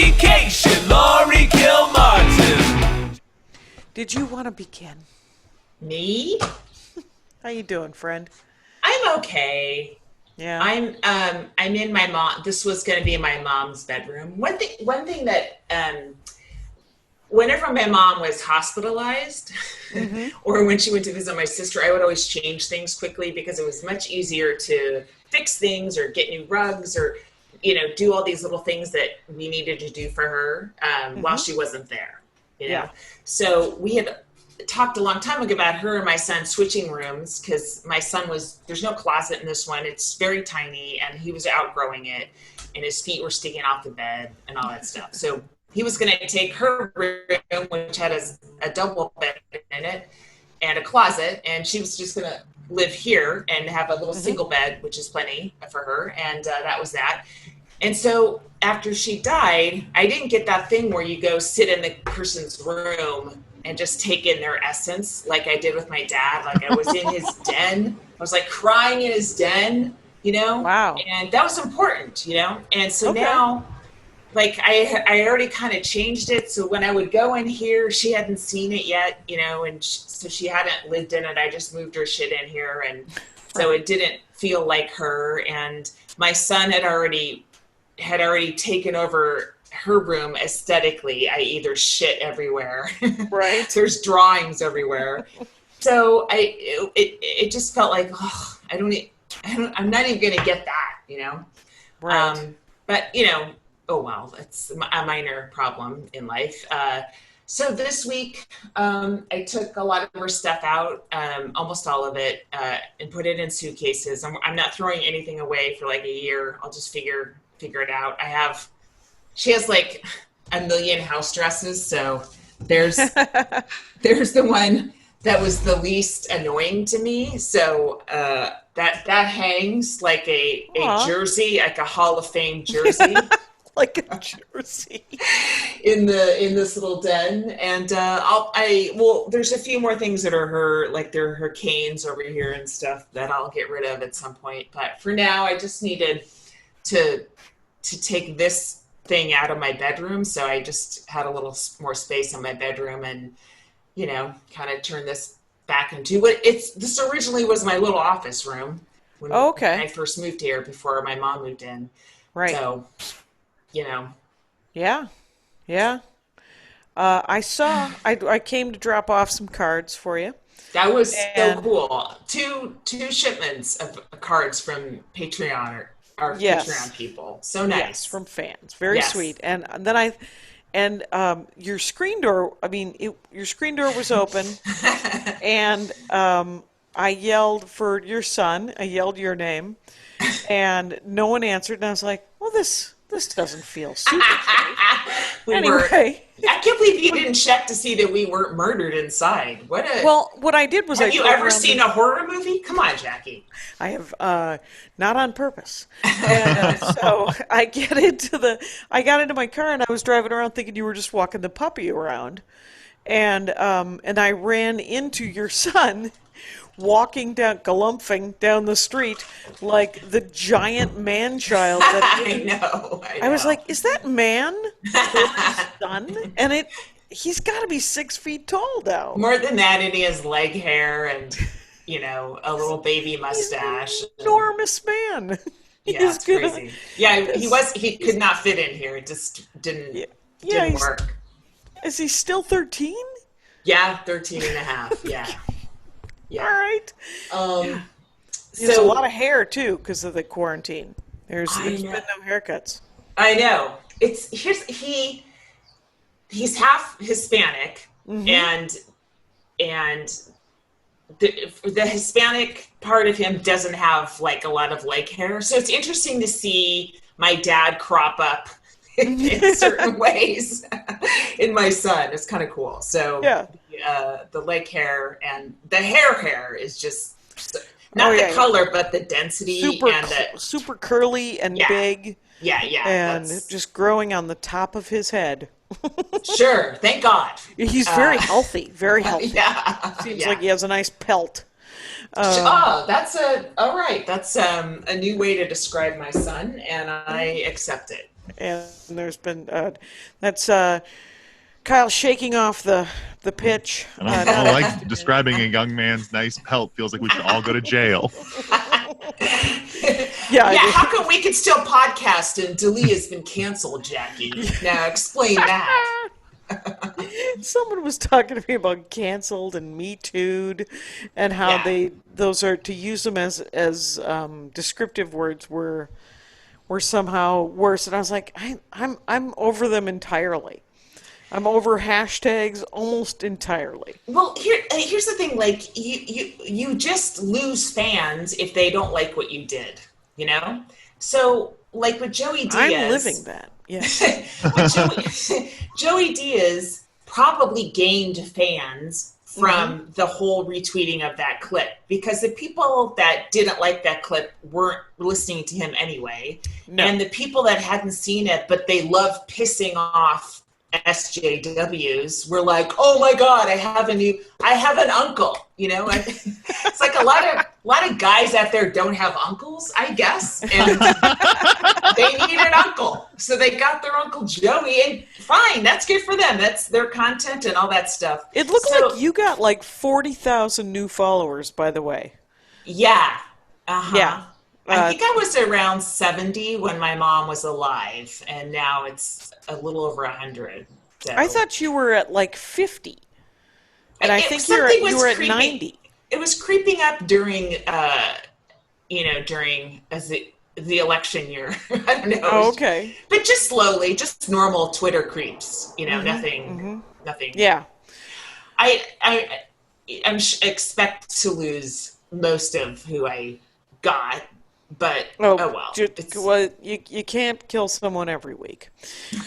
Education, Laurie Kilmartin. Did you want to begin? Me? How you doing, friend? I'm okay. Yeah. I'm in my mom. This was going to be in my mom's bedroom. One thing that whenever my mom was hospitalized, or when she went to visit my sister, I would always change things quickly because it was much easier to fix things or get new rugs or do all these little things that we needed to do for her while she wasn't there. Yeah. So we had talked a long time ago about her and my son switching rooms because my son there's no closet in this one. It's very tiny and he was outgrowing it and his feet were sticking off the bed and all that stuff. So he was going to take her room, which had a double bed in it and a closet, and she was just going to live here and have a little single bed, which is plenty for her. And that was that. And so after she died, I didn't get that thing where you go sit in the person's room and just take in their essence like I did with my dad. Like I was in his den. I was like crying in his den, Wow. And that was important, And so now, like I already kind of changed it. So when I would go in here, she hadn't seen it yet, and so she hadn't lived in it. I just moved her shit in here. And so it didn't feel like her. And my son had already taken over her room aesthetically. I either shit everywhere. Right. There's drawings everywhere. So it just felt like, I'm not even going to get that, Right. But, oh, well, it's a minor problem in life. So this week, I took a lot of her stuff out, almost all of it, and put it in suitcases. I'm not throwing anything away for like a year. I'll just figure it out. She has like a million house dresses. So there's the one that was the least annoying to me. So, that hangs like a jersey, like a Hall of Fame jersey. Like a jersey. in this little den. And, there's a few more things that are her canes over here and stuff that I'll get rid of at some point. But for now, I just needed to take this thing out of my bedroom. So I just had a little more space in my bedroom and, kind of turn this back into this originally was my little office room when I first moved here before my mom moved in. Right. So, Yeah. Yeah. I came to drop off some cards for you. That was so cool. Two shipments of cards from Patreon our Patreon people. So nice. Yes, from fans. Very sweet. And then your screen door, your screen door was open and I yelled for your son. I yelled your name and no one answered. And I was like, well, this doesn't feel super safe. Anyway. I can't believe you didn't check to see that we weren't murdered inside. Well, what I did was Have you ever seen a horror movie? Come on, Jackie. I have not on purpose. And so I got into my car and I was driving around thinking you were just walking the puppy around. And I ran into your son galumphing down the street like the giant man-child that I know. I was like, is that man his son? And he's got to be 6 feet tall now. More than that, and he has leg hair and, a little baby mustache. Enormous man. Yeah, it's crazy. Yeah, he could not fit in here. It just didn't work. Is he still 13? Yeah, 13 and a half. Yeah. Yeah. All right. There's a lot of hair too because of the quarantine. There's been no haircuts. I know. He's half Hispanic, and the Hispanic part of him doesn't have like a lot of leg hair. So it's interesting to see my dad crop up in certain ways in my son. It's kind of cool. So the leg hair and the hair is just not the color, but the density super curly and big. Yeah. And just growing on the top of his head. Sure. Thank God. He's very healthy. Very healthy. Yeah. Seems like he has a nice pelt. That's a new way to describe my son, and I accept it. And there's been that's Kyle shaking off the pitch. I don't like describing a young man's nice pelt. Feels like we should all go to jail. Yeah. How come we could still podcast and Dalia has been canceled, Jackie? Now explain that. Someone was talking to me about canceled and Me Too'd, and how those are to use them as descriptive words were somehow worse. And I was like, I'm over them entirely. I'm over hashtags almost entirely. Well, here's the thing. Like you just lose fans if they don't like what you did. You know. So like with Joey Diaz, I'm living that. Yes. Joey Diaz probably gained fans from the whole retweeting of that clip, because the people that didn't like that clip weren't listening to him anyway. No. And the people that hadn't seen it, but they loved pissing off SJWs were like, oh my God, I have an uncle, you know. It's like a lot of guys out there don't have uncles, I guess, and they need an uncle, so they got their Uncle Joey, and fine, that's good for them. That's their content and all that stuff. It looked like you got like 40,000 new followers, by the way. Yeah. Yeah. I think I was around 70 when my mom was alive, and now it's a little over 100. So. I thought you were at like 50, and I think you were at 90. It was creeping up during, during the election year. I don't know. Oh, okay. But just slowly, just normal Twitter creeps. You know, nothing. Yeah. I expect to lose most of who I got. But well. You can't kill someone every week.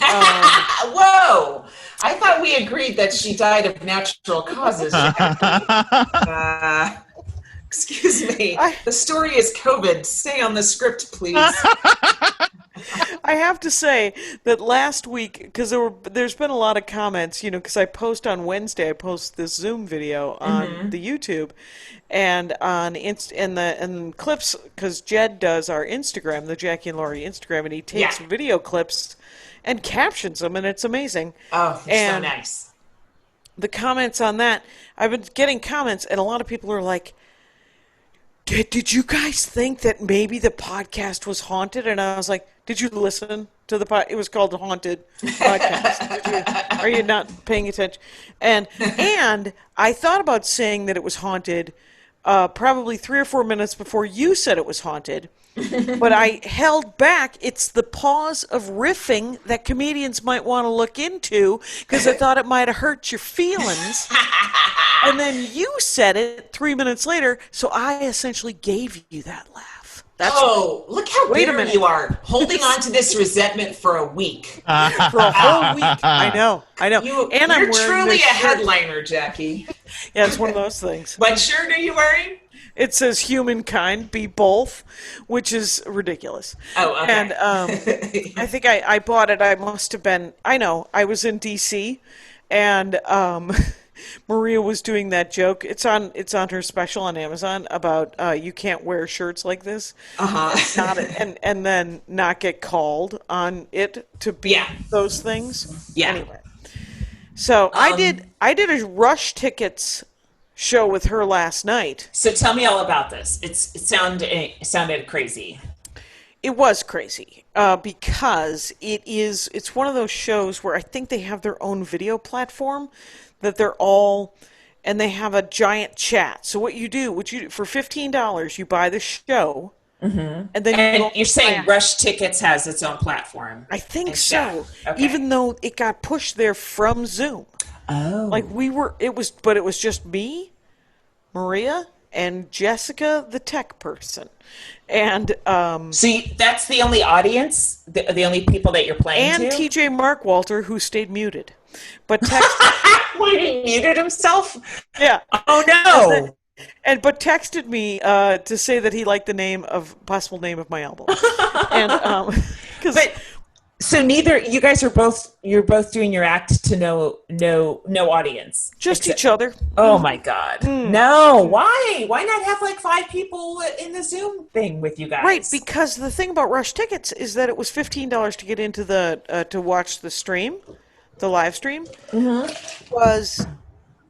Whoa! I thought we agreed that she died of natural causes. Excuse me. The story is COVID. Stay on the script, please. I have to say that last week, because there's been a lot of comments, because I post on Wednesday, I post this Zoom video on the YouTube, and on and clips, because Jed does our Instagram, the Jackie and Laurie Instagram, and he takes video clips and captions them, and it's amazing. Oh, so nice. The comments on that, I've been getting comments, and a lot of people are like, Did you guys think that maybe the podcast was haunted? And I was like, did you listen to the podcast? It was called the Haunted Podcast. Are you not paying attention? And I thought about saying that it was haunted probably 3 or 4 minutes before you said it was haunted. But I held back. It's the pause of riffing that comedians might want to look into, because I thought it might have hurt your feelings. And then you said it 3 minutes later, so I essentially gave you that laugh. Look how bitter you are, holding on to this resentment for a week. For a whole week. I know. You're truly a headliner, Jackie. Yeah, it's one of those things. What shirt are you wearing? It says "Humankind be both," which is ridiculous. Oh, okay. And I think I bought it. I must have been. I know. I was in D.C. and Maria was doing that joke. It's on her special on Amazon about you can't wear shirts like this. And then not get called on it to be those things. Yeah. Anyway, so I did a Rush Tickets show with her last night. So tell me all about this. It sounded crazy. It was crazy because it's one of those shows where I think they have their own video platform that and they have a giant chat. So what you do for $15, you buy the show. Mm-hmm. And then you're saying Rush Tickets has its own platform. I think so. Okay. Even though it got pushed there from Zoom. Oh. Like it was just me, Maria, and Jessica, the tech person. And see, that's the only audience, the only people that you're playing to? And TJ Mark Walter, who stayed muted. But Wait, he muted himself? Yeah. Oh no. But texted me to say that he liked the possible name of my album. And So neither you guys you're both doing your act to no audience. Just each other. Oh my God. No. Why? Why not have like 5 people in the Zoom thing with you guys? Right, because the thing about Rush tickets is that it was $15 to get into the to watch the stream, the live stream. Was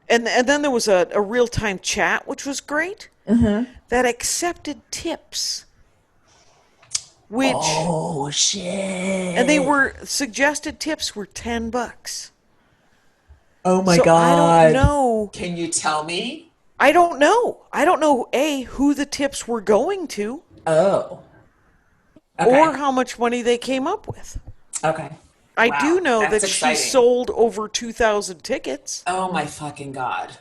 and then there was a real-time chat, which was great. That accepted tips. Which oh shit! And they were suggested tips were $10. Oh my So God! I don't know. Can you tell me? I don't know. I don't know who the tips were going to. Oh. Okay. Or how much money they came up with. Okay. I Wow, do know that's that exciting. she sold over 2,000 tickets. Oh my fucking God!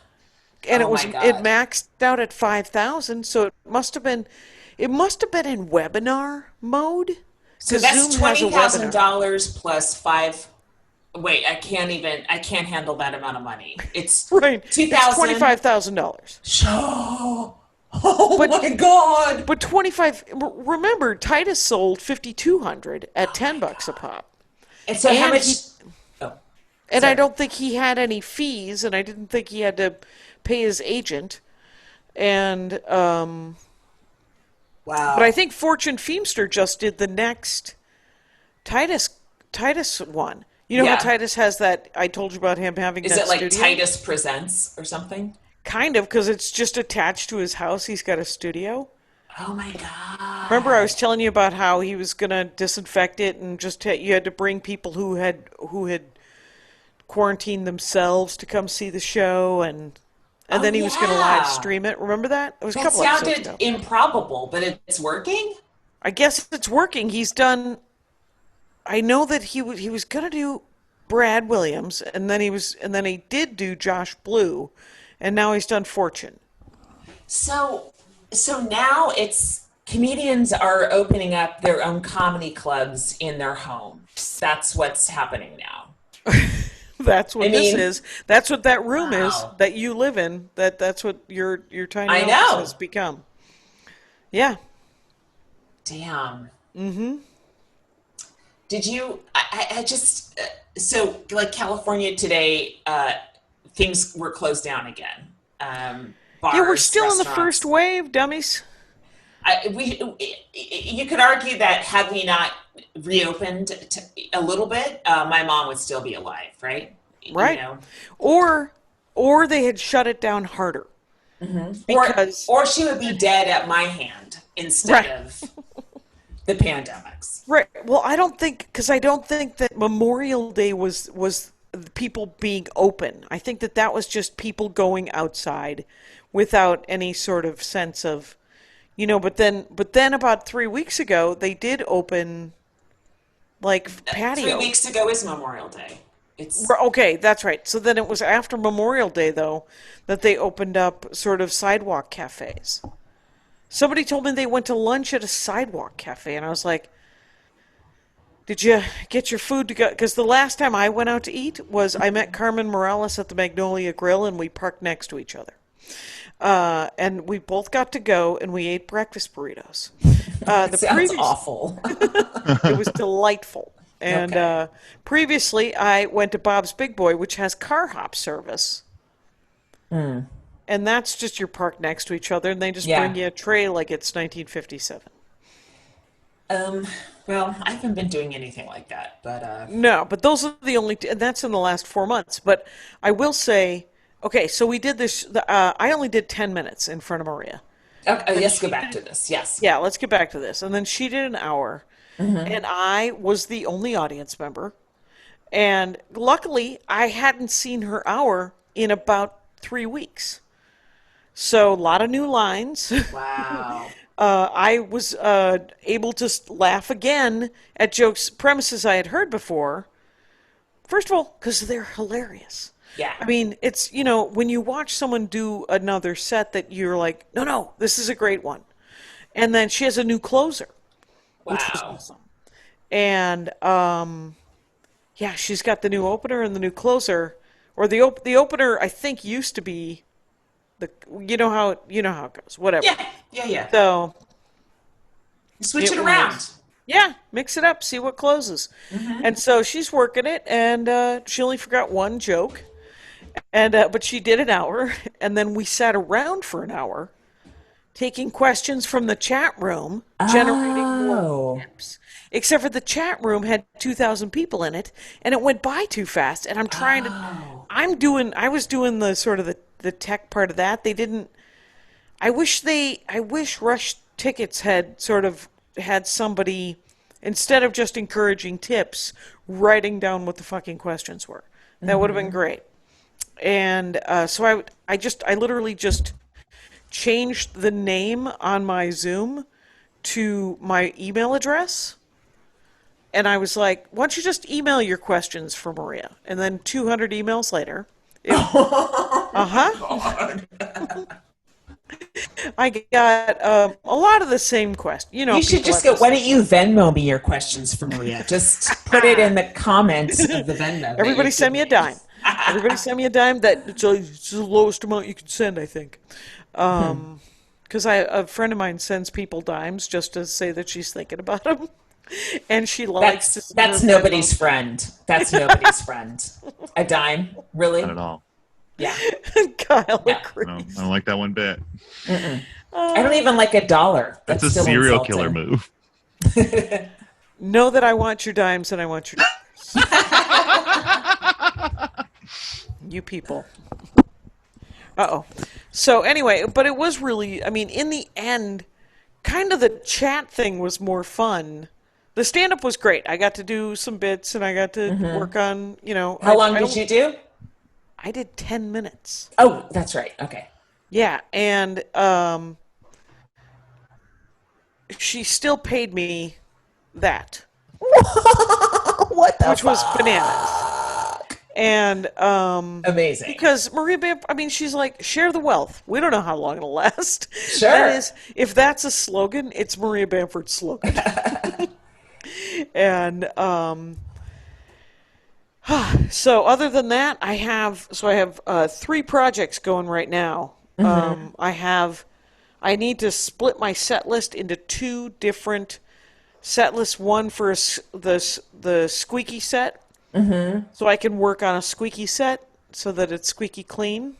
And Oh my it God. maxed out at 5,000, so it must have been in webinar mode. So that's $20,000 plus 5. Wait, I can't handle that amount of money. It's Right. $2,000. It's $25,000. Oh my God! But 25. Remember, Titus sold 5,200 at $10 a pop. And so how And much? And I don't think he had any fees, and I didn't think he had to pay his agent. And Wow. but I think Fortune Feimster just did the next Titus one. You know how Titus has that? I told you about him having. Is that it like studio? Titus Presents or something? Kind of, because it's just attached to his house. He's got a studio. Oh my God! Remember, I was telling you about how he was going to disinfect it, and just you had to bring people who had quarantined themselves to come see the show, and then he was going to live stream it. Remember that? It was a couple episodes ago. That sounded improbable, but it's working. I guess it's working. He's done. I know that he was going to do Brad Williams, and then he did do Josh Blue, and now he's done Fortune. So now it's comedians are opening up their own comedy clubs in their homes. That's what's happening now. That's what this is. That's what that room is that you live in. That's what your tiny office has become. Yeah. Damn. Mm-hmm. Did you? I just so like California today. Things were closed down again. Bars, we're still in the restaurants. first wave, dummies. You could argue that had we not reopened a little bit, my mom would still be alive, right? Right. You know? Or they had shut it down harder. Mm-hmm. Because or she would be dead at my hand instead of the pandemics. Right. Well, I don't think that Memorial Day was people being open. I think that was just people going outside without any sort of sense of, but then about 3 weeks ago, they did open, like, patio. 3 weeks ago is Memorial Day. Okay, that's right. So then it was after Memorial Day, though, that they opened up sort of sidewalk cafes. Somebody told me they went to lunch at a sidewalk cafe, and I was like, did you get your food to go? Because the last time I went out to eat was I met Carmen Morales at the Magnolia Grill, and we parked next to each other. And we both got to go, and we ate breakfast burritos. Sounds awful. It was delightful. And previously, I went to Bob's Big Boy, which has car hop service. And that's just you're parked next to each other, and they just bring you a tray like it's 1957. Well, I haven't been doing anything like that, but no, but those are the only, and that's in the last 4 months. But I will say, okay, so we did this. I only did 10 minutes in front of Maria. Okay, let's go back to this. Yes. Yeah, let's get back to this. And then she did an hour, and I was the only audience member. And luckily, I hadn't seen her hour in about 3 weeks. So a lot of new lines. Wow. I was able to laugh again at jokes, premises I had heard before. First of all, because they're hilarious. Yeah. I mean, it's, when you watch someone do another set that you're like, no, this is a great one. And then she has a new closer. Wow. Which was awesome. And, she's got the new opener and the new closer. Or the opener, I think, used to be you know how it goes. Whatever. Yeah. So switch it around. Yeah, mix it up, see what closes. And so she's working it, and she only forgot one joke, and but she did an hour, and then we sat around for an hour, taking questions from the chat room, generating more tips. Except for the chat room had 2,000 people in it, and it went by too fast. And I'm trying to, I was doing the sort of the tech part of that. They didn't. I wish Rush Tickets had sort of had somebody, instead of just encouraging tips, writing down what the fucking questions were. That would have been great. And so I literally just changed the name on my Zoom to my email address. And I was like, why don't you just email your questions for Maria? And then 200 emails later. I got a lot of the same questions. You know, you should just go, why don't you Venmo me your questions for Maria? Just put it in the comments of the Venmo. Everybody send me a dime. Everybody send me a dime. It's the lowest amount you can send, I think. Because a friend of mine sends people dimes just to say that she's thinking about them. And she likes to. That's nobody's friend. That's nobody's friend. A dime, really? Not at all. Yeah. Kyle agrees. No, I don't like that one bit. I don't even like $1. That's a serial killer move. Know that I want your dimes and I want your dimes. You people. Uh-oh. So anyway, but it was really, I mean, in the end, kind of the chat thing was more fun. The stand-up was great. I got to do some bits, and I got to work on, you know. How long did you do? I did 10 minutes. Oh, that's right. Okay. Yeah, and she still paid me that. What the Which was bananas. And amazing. Because Maria Bamford, I mean, she's like, share the wealth. We don't know how long it'll last. Sure. That is, if that's a slogan, it's Maria Bamford's slogan. And so other than that, I have 3 projects going right now. I need to split my set list into 2 different set lists. One for the squeaky set, so I can work on a squeaky set so that it's squeaky clean.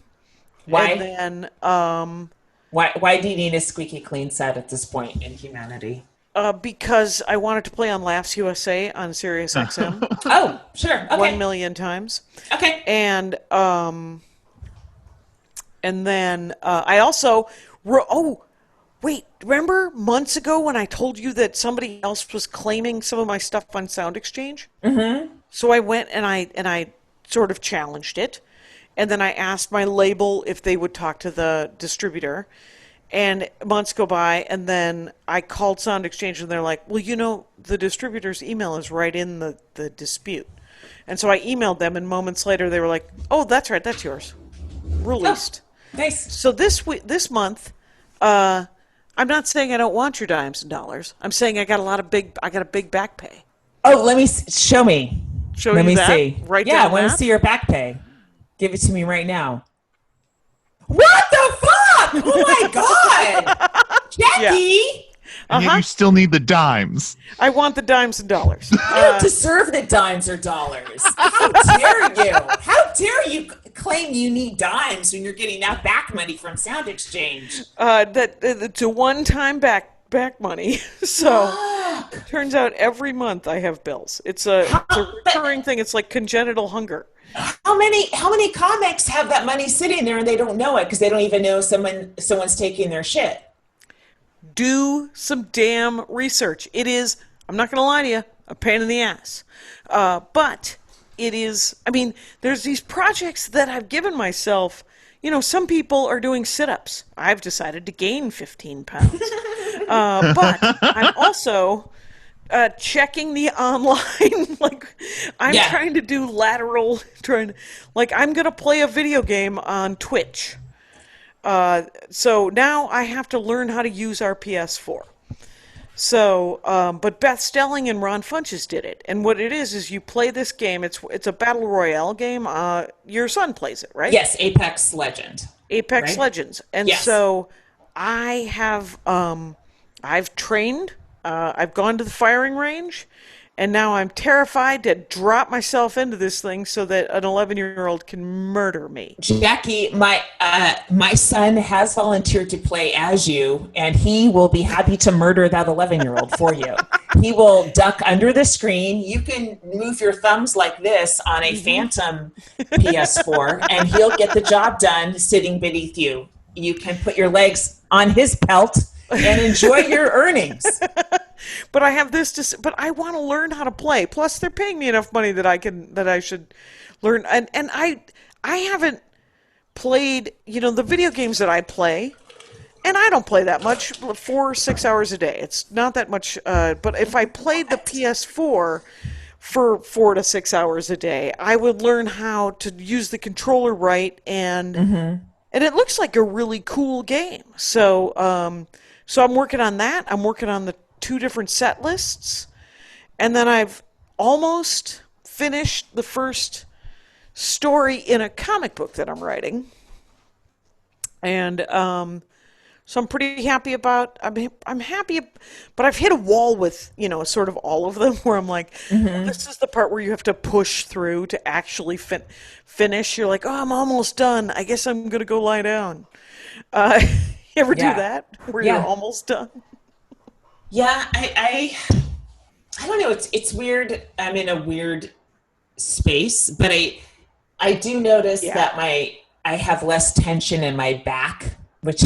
Why? And then why do you need a squeaky clean set at this point in humanity? Because I wanted to play on Laughs USA on Sirius XM. Oh, sure. Okay. 1 million times. Okay. And then I also wait, remember months ago when I told you that somebody else was claiming some of my stuff on Sound Exchange? So I went and I sort of challenged it, and then I asked my label if they would talk to the distributor. And months go by, and then I called Sound Exchange, and they're like, well, you know, the distributor's email is right in the dispute. And so I emailed them, and moments later they were like, oh, that's right, that's yours. Released. Oh, nice. So this month, I'm not saying I don't want your dimes and dollars. I'm saying I got a big back pay. Oh, let me show me. Let me see. Right yeah, I down want to that. see your back pay. Give it to me right now. What the fuck? Oh my god, Jackie! And yet you still need the dimes. I want the dimes and dollars. You don't deserve the dimes or dollars. How dare you? How dare you claim you need dimes when you're getting that back money from Sound Exchange? It's a one-time back money. So it turns out every month I have bills. It's a recurring thing. It's like congenital hunger. How many comics have that money sitting there and they don't know it because they don't even know someone's taking their shit? Do some damn research. It is, I'm not going to lie to you, a pain in the ass. But it is, I mean, there's these projects that I've given myself. You know, some people are doing sit-ups. I've decided to gain 15 pounds. But I'm also checking the online, like, I'm trying to do I'm going to play a video game on Twitch. So now I have to learn how to use our PS4. So, but Beth Stelling and Ron Funches did it. And what it is you play this game. It's a battle royale game. Your son plays it, right? Yes, Apex Legend. Apex Legends. And so I have, I've trained I've gone to the firing range, and now I'm terrified to drop myself into this thing so that an 11-year-old can murder me. Jackie, my son has volunteered to play as you, and he will be happy to murder that 11-year-old for you. He will duck under the screen. You can move your thumbs like this on a phantom PS4, and he'll get the job done sitting beneath you. You can put your legs on his pelt and enjoy your earnings. But I have this but I want to learn how to play. Plus, they're paying me enough money that I should learn. And I haven't played, the video games that I play, and I don't play that much, 4 or 6 hours a day. It's not that much. But if I played the PS4 for 4 to 6 hours a day, I would learn how to use the controller right, and it looks like a really cool game. So I'm working on that. I'm working on the 2 different set lists, and then I've almost finished the first story in a comic book that I'm writing, and so I'm pretty happy about. I'm happy, but I've hit a wall with sort of all of them where I'm like, this is the part where you have to push through to actually finish. You're like, oh, I'm almost done. I guess I'm gonna go lie down. You ever do that where you're almost done? Yeah, I don't know. It's weird. I'm in a weird space, but I do notice that I have less tension in my back, which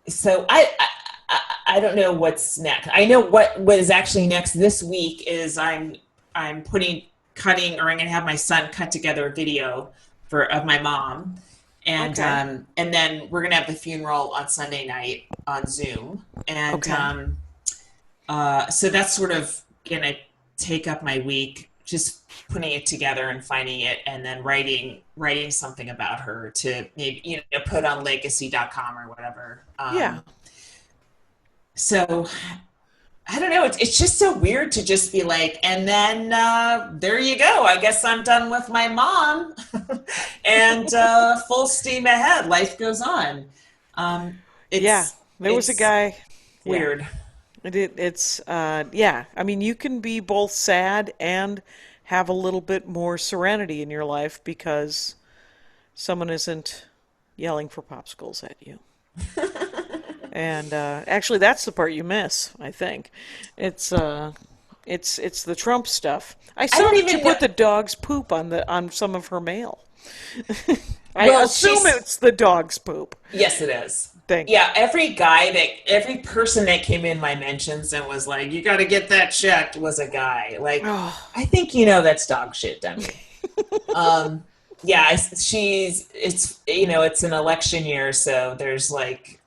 so I don't know what's next. I know what is actually next this week is I'm cutting, or I'm gonna have my son cut together a video of my mom. And and then we're gonna have the funeral on Sunday night on Zoom, and so that's sort of gonna take up my week, just putting it together and finding it, and then writing something about her to maybe put on legacy.com or whatever. So I don't know. It's just so weird to just be like, and then there you go. I guess I'm done with my mom, and full steam ahead. Life goes on. There was a guy. Weird. It's I mean, you can be both sad and have a little bit more serenity in your life because someone isn't yelling for popsicles at you. And actually, that's the part you miss. I think it's the Trump stuff. I saw that you put the dog's poop on some of her mail. I assume it's the dog's poop. Yes, it is. Thank you. Yeah, every person that came in my mentions and was like, "You got to get that checked," was a guy. Like, I think that's dog shit, Demi. It's an election year, so there's like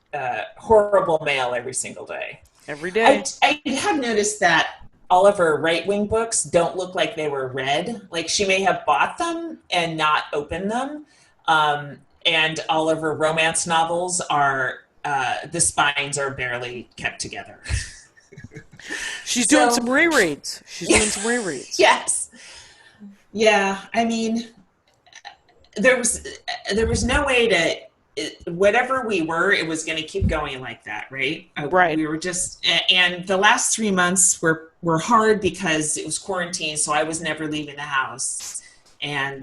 horrible mail every single day. Every day. I have noticed that all of her right-wing books don't look like they were read. Like, she may have bought them and not opened them. And all of her romance novels are, the spines are barely kept together. She's doing some rereads. Yes. Yeah. I mean, there was no way to, whatever we were, it was going to keep going like that, right? Right. We were just, and the last 3 months were hard because it was quarantine, so I was never leaving the house, and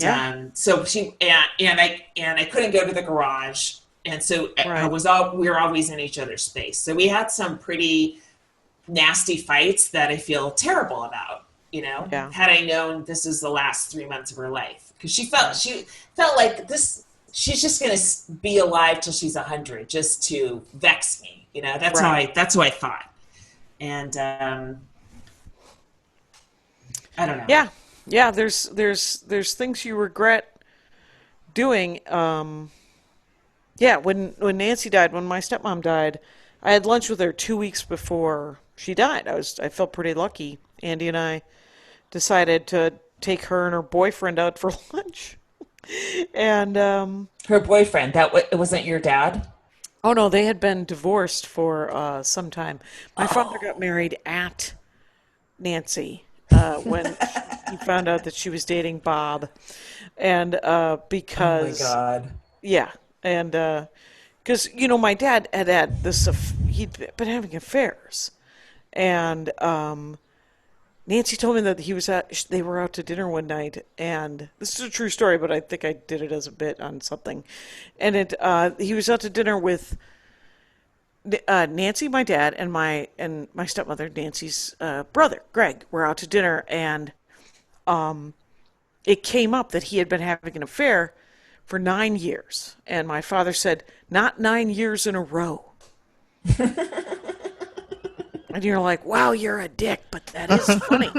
so I couldn't go to the garage, and so we were always in each other's space. So we had some pretty nasty fights that I feel terrible about. Had I known this is the last 3 months of her life, because she felt like this. She's just going to be alive till she's 100 just to vex me. That's how I thought. And I don't know. Yeah. There's things you regret doing. When Nancy died, when my stepmom died, I had lunch with her 2 weeks before she died. I felt pretty lucky. Andy and I decided to take her and her boyfriend out for lunch. And her boyfriend, it wasn't your dad? Oh no, they had been divorced for some time. My father got married at Nancy when he found out that she was dating Bob, and because oh my God, and because my dad had this. He'd been having affairs, and Nancy told me that they were out to dinner one night, and this is a true story, but I think I did it as a bit on something. And he was out to dinner with Nancy, my dad, and my stepmother, Nancy's brother, Greg, were out to dinner, and it came up that he had been having an affair for 9 years, and my father said, "Not 9 years in a row." And you're like, wow, you're a dick, but that is funny.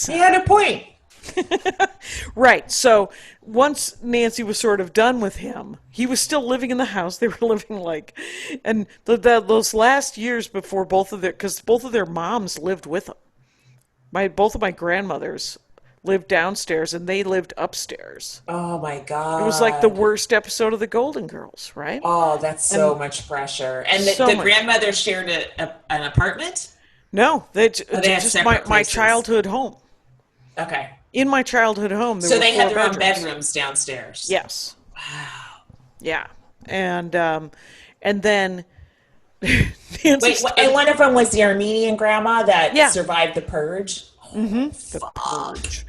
He had a point. Right. So once Nancy was sort of done with him, he was still living in the house. They were living and those last years before because both of their moms lived with them. Both of my grandmothers lived downstairs and they lived upstairs. Oh my God. It was like the worst episode of The Golden Girls, right? Oh, that's so much pressure. And the grandmother shared an apartment? No, they had just separate my places. childhood home. Okay. In my childhood home, so they had their bedrooms. own bedrooms downstairs. Yes. Wow. Yeah, and then Nancy and one of them was the Armenian grandma that survived the purge. Mm-hmm. The purge.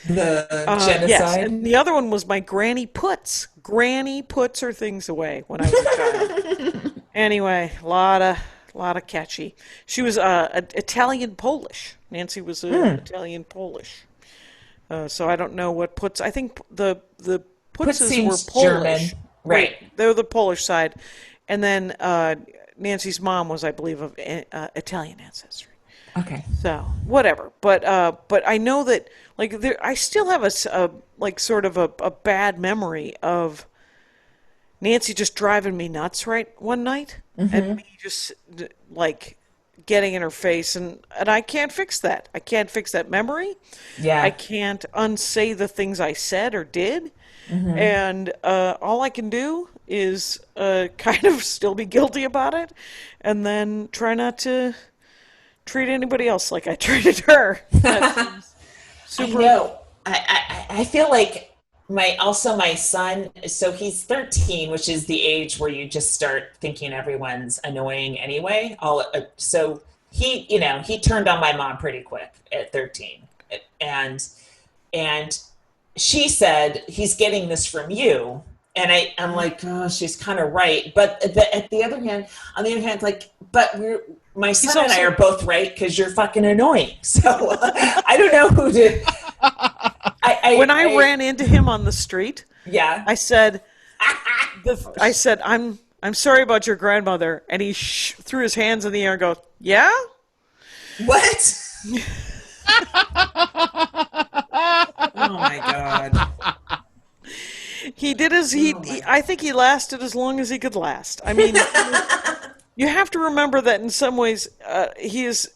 The genocide. Yes, and the other one was my Granny Puts. Granny puts her things away when I was a child. Anyway, a lot of catchy. She was Italian Polish. Nancy was Italian Polish. So I don't know what Puts. I think the Putses were Polish. German. Right. They were the Polish side, and then Nancy's mom was, I believe, of Italian ancestry. Okay. So whatever, but I know that I still have a bad memory of Nancy just driving me nuts one night, and me just getting in her face, and I can't fix that. I can't fix that memory. Yeah. I can't unsay the things I said or did, and all I can do is kind of still be guilty about it, and then try not to treat anybody else like I treated her. Super. I know. I feel like my son, so he's 13, which is the age where you just start thinking everyone's annoying anyway. So he turned on my mom pretty quick at 13, and she said, "He's getting this from you." And I'm like, oh, she's kind of right. But on the other hand, my son and I are both right because you're fucking annoying. So I don't know who to. When I ran into him on the street, I said, I'm sorry about your grandmother, and he threw his hands in the air and goes, yeah? What? Oh my God. He did I think he lasted as long as he could last. I mean, you have to remember that in some ways,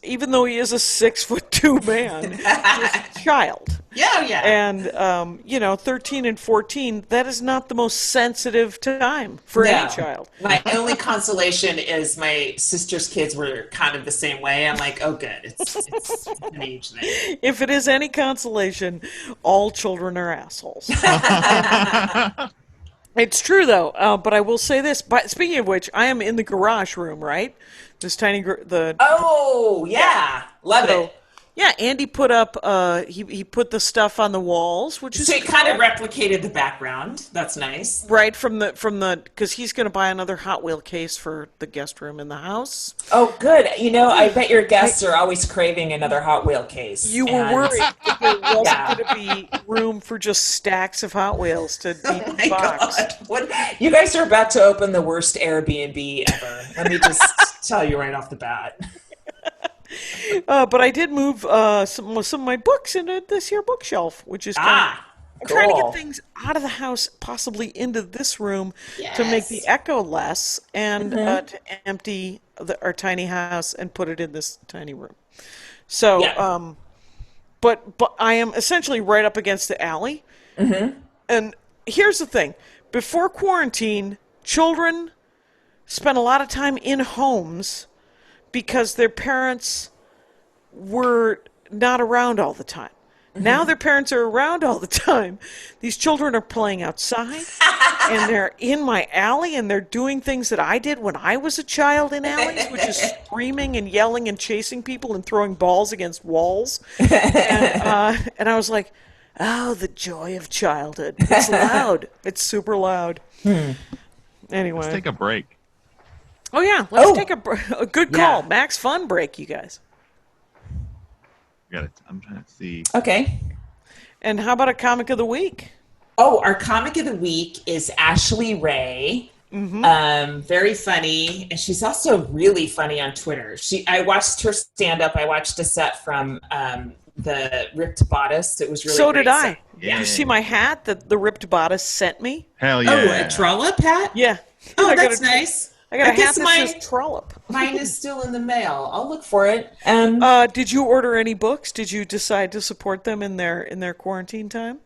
even though he is a 6'2" man, he's a child. Yeah. And, 13 and 14, that is not the most sensitive time for any child. My only consolation is my sister's kids were kind of the same way. I'm like, oh, good. It's an age thing. If it is any consolation, all children are assholes. It's true, though. But I will say this. Speaking of which, I am in the garage room, right? This tiny... Oh, yeah. Love it. Yeah, Andy put up, he put the stuff on the walls, which is... So he kind of replicated the background. That's nice. Right, because he's going to buy another Hot Wheel case for the guest room in the house. Oh, good. I bet your guests are always craving another Hot Wheel case. You were worried that there wasn't going to be room for just stacks of Hot Wheels to be boxed. God. You guys are about to open the worst Airbnb ever. Let me just tell you right off the bat. But I did move some of my books into this here bookshelf, which is I'm trying to get things out of the house, possibly into this room, to make the echo less, and to empty our tiny house and put it in this tiny room. So, but I am essentially right up against the alley. And here's the thing: before quarantine, children spent a lot of time in homes because their parents were not around all the time. Now their parents are around all the time. These children are playing outside, and they're in my alley, and they're doing things that I did when I was a child in alleys, which is screaming and yelling and chasing people and throwing balls against walls. And I was like, oh, the joy of childhood. It's loud. It's super loud. Anyway. Let's take a break. Oh, yeah. Let's take a good call. Yeah. Max Fun break, you guys. I'm trying to see. Okay. And how about a comic of the week? Oh, our comic of the week is Ashley Ray. Very funny, and she's also really funny on Twitter. I watched her stand up. I watched a set from the Ripped Bodice. It was really So great did I. set. Did you see my hat that the Ripped Bodice sent me? Hell yeah. Oh, a trollop hat? Yeah. Oh, I got that's a- nice. I got a hat guess that says trollop. Mine is still in the mail. I'll look for it. Did you order any books? Did you decide to support them in their quarantine time?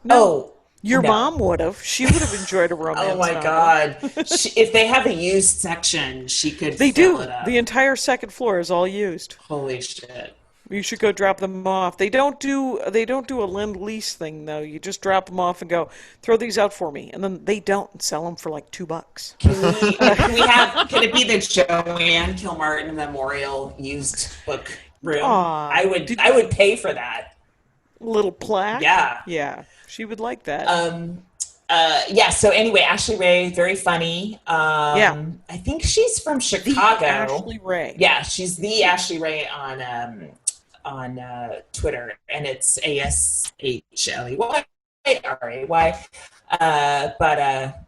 No. Your mom would have. She would have enjoyed a romance Oh my novel. God! If they have a used section, she could. They fill do. it up. The entire second floor is all used. Holy shit! You should go drop them off. They don't do a lend-lease thing though. You just drop them off and go, throw these out for me, and then they don't sell them for like $2. Can it be the Joanne Kilmartin Memorial used book room? Aw, I would pay for that. Little plaque. Yeah. Yeah. She would like that. Yeah. So anyway, Ashley Ray, very funfunny. Yeah. I think she's from Chicago. Ashley Ray. Yeah, she's the Ashley Ray on Twitter, and it's ASHLEYRAY.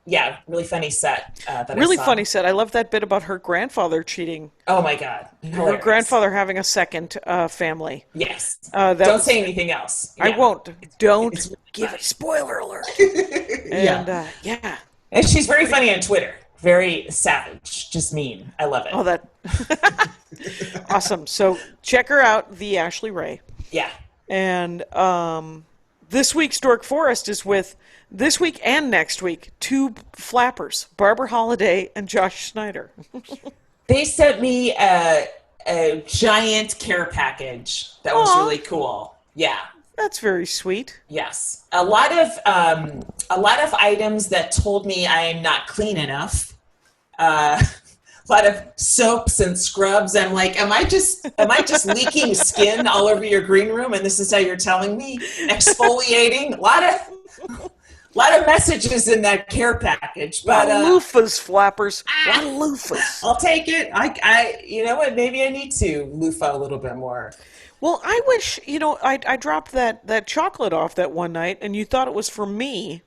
Yeah, really funny set. Really funny set. I love that bit about her grandfather cheating. Oh my God. Her Hilarious. grandfather having a second family. Yes. Don't say anything else. I Yeah. won't. Don't it's give a spoiler alert. Yeah. Yeah. And she's very funny on Twitter. Very savage. Just mean. I love it. Oh, that. Awesome. So check her out, the Ashley Ray. Yeah. And this week's Dork Forest is with, this week and next week, two flappers, Barbara Holiday and Josh Schneider. They sent me a giant care package that was Aw. really cool. Yeah. That's very sweet. Yes. A lot of items that told me I am not clean enough. A lot of soaps and scrubs. I'm like, am I just leaking skin all over your green room? And this is how you're telling me? Exfoliating. A lot of messages in that care package. But loofahs, flappers. A lot of loofahs. I'll take it. I you know what? Maybe I need to loofah a little bit more. Well, I wish, I dropped that chocolate off that one night, and you thought it was for me,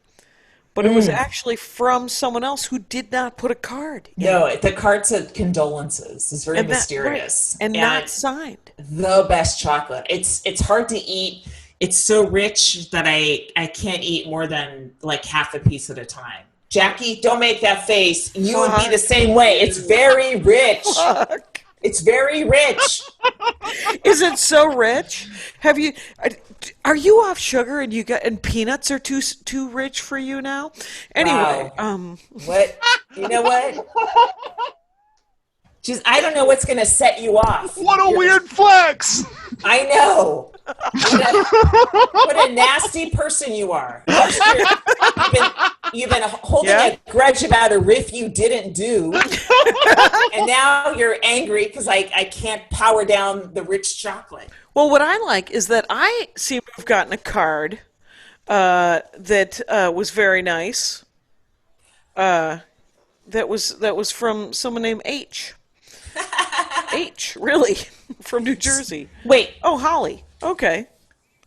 but it was actually from someone else who did not put a card in. No, the card said condolences. It's very And that- mysterious. right, and not signed. The best chocolate. It's hard to eat. It's so rich that I can't eat more than like half a piece at a time. Jackie, don't make that face. You would be the same way. It's very rich. It's very rich. Is it so rich? Are you off sugar and peanuts are too rich for you now? Anyway, Wow. What? You know what? I don't know what's going to set you off. What a weird flex! I know. What a nasty person you are. You've been holding a grudge about a riff you didn't do, and now you're angry because I can't power down the rich chocolate. well, what I like is that I seem to have gotten a card that was very nice. That was from someone named H. H, really, from New Jersey. Wait, Oh, Holly. Okay.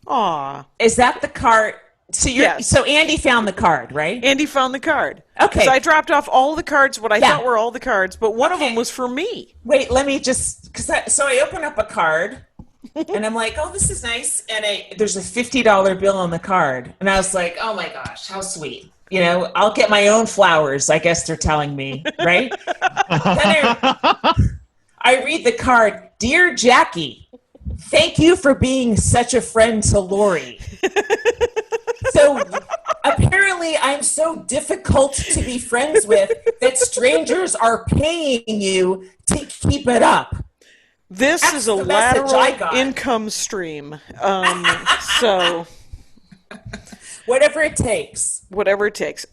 Aw. is that the card? So Yes. so Andy found the card, right? Andy found the card. Okay. 'Cause I dropped off all the cards, what I Yeah. thought were all the cards, but one of Okay. them was for me. Wait, let me just so I open up a card and I'm like, oh, this is nice, and there's a $50 bill on the card, and I was like, oh my gosh, how sweet. I'll get my own flowers, I guess they're telling me, right? Then I read the card, Dear Jackie, thank you for being such a friend to Lori. So apparently I'm so difficult to be friends with that strangers are paying you to keep it up. This That's is a the message I lateral got. income stream. So Whatever it takes. whatever it takes.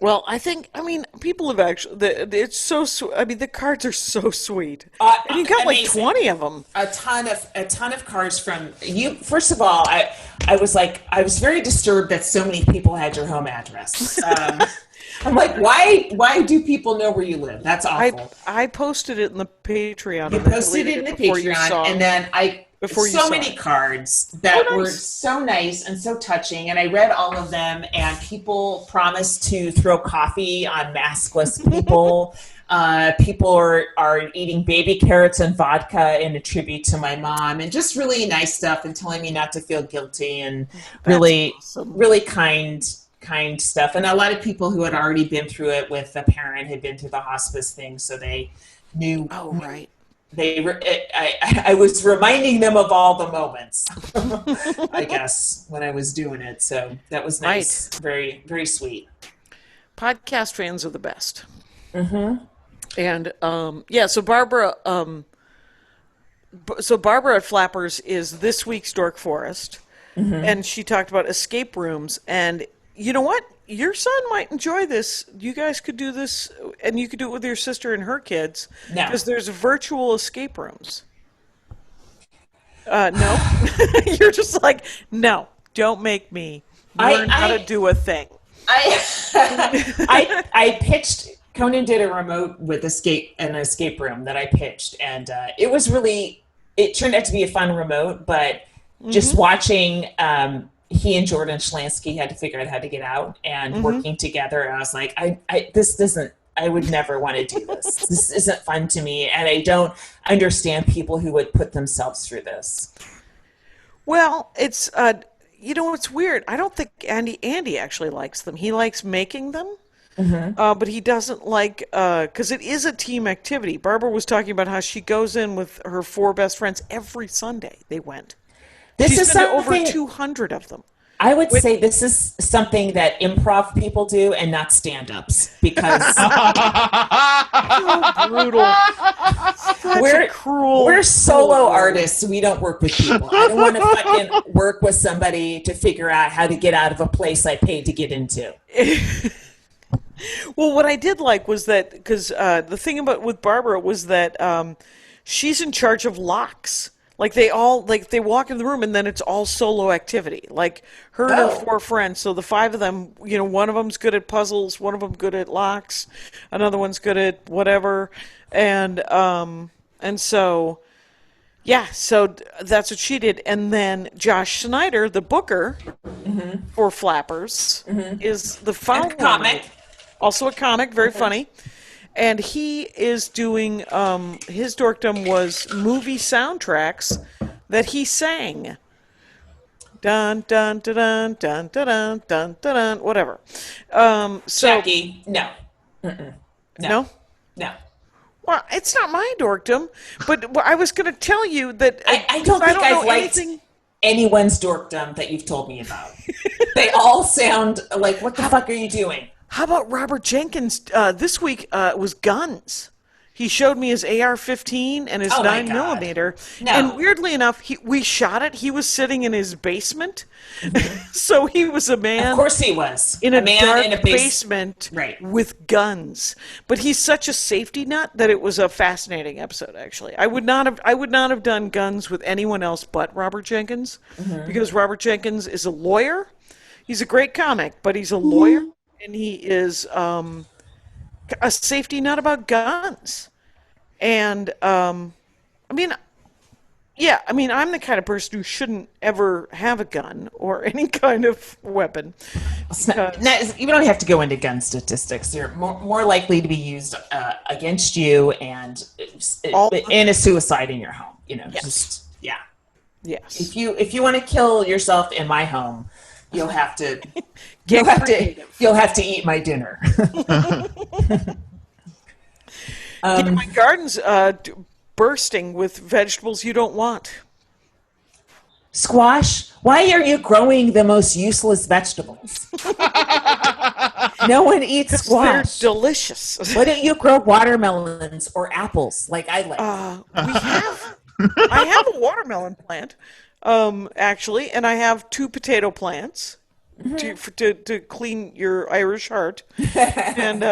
Well, I mean, people have actually, it's so, I mean, the cards are so sweet. And you got like Amazing. 20 of them. A ton of cards from you. First of all, I was very disturbed that so many people had your home address. I'm like, why do people know where you live? That's awful. I posted it in the Patreon. You posted it in the Patreon, and then many cards that were so nice and so touching, and I read all of them, and people promised to throw coffee on maskless people. People are eating baby carrots and vodka in a tribute to my mom, and just really nice stuff, and telling me not to feel guilty, and really kind stuff. And a lot of people who had already been through it with a parent had been through the hospice thing, so they knew. Oh, right. I was reminding them of all the moments, I guess, when I was doing it. So that was nice. Right. Very, very sweet. Podcast fans are the best. Mm-hmm. And so Barbara at Flappers is this week's Dork Forest, and she talked about escape rooms. And you know what? Your son might enjoy this. You guys could do this, and you could do it with your sister and her kids, because there's virtual escape rooms. No, you're just like, no, don't make me learn how to do a thing. I pitched. Conan did a remote with an escape room that I pitched, and it turned out to be a fun remote, but just watching. He and Jordan Schlansky had to figure out how to get out, and working together. And I was like, I would never want to do this. This isn't fun to me. And I don't understand people who would put themselves through this. Well, it's, it's weird. I don't think Andy actually likes them. He likes making them. But he doesn't like, because it is a team activity. Barbara was talking about how she goes in with her 4 best friends every Sunday. They went. She's been to over 200 of them. I would say this is something that improv people do and not stand-ups, because brutal. We're solo artists. We don't work with people. I don't want to fucking work with somebody to figure out how to get out of a place I paid to get into. Well, what I did like was that, because the thing with Barbara was that she's in charge of locks. Like they walk in the room and then it's all solo activity. Like her and her 4 friends. So the 5 of them, one of them's good at puzzles, one of them good at locks, another one's good at whatever, and so that's what she did. And then Josh Schneider, the booker for Flappers, is the following comic, also a comic, very funny. And he is doing, his dorkdom was movie soundtracks that he sang. Dun, dun, dun, dun, dun, dun, dun, dun, dun, whatever. Jackie, no. No? No. Well, it's not my dorkdom, but I was going to tell you that I don't think I've liked anyone's dorkdom that you've told me about. They all sound like, what the fuck are you doing? How about Robert Jenkins? This week was guns. He showed me his AR-15 and his 9mm. No. And weirdly enough, we shot it. He was sitting in his basement. So he was a man. Of course he was. In a dark in a basement with guns. But he's such a safety nut that it was a fascinating episode, actually. I would not have done guns with anyone else but Robert Jenkins, because Robert Jenkins is a lawyer. He's a great comic, but he's a lawyer. And he is a safety nut about guns. And, I'm the kind of person who shouldn't ever have a gun or any kind of weapon. You don't have to go into gun statistics. They're more likely to be used against you and in a suicide in your home. Yes. Yes. If you want to kill yourself in my home, you'll have to you'll have to eat my dinner. My garden's bursting with vegetables you don't want. Squash? Why are you growing the most useless vegetables? No one eats They're squash. delicious. Why don't you grow watermelons or apples like I like? I have a watermelon plant, actually, and I have 2 potato plants to clean your Irish heart, and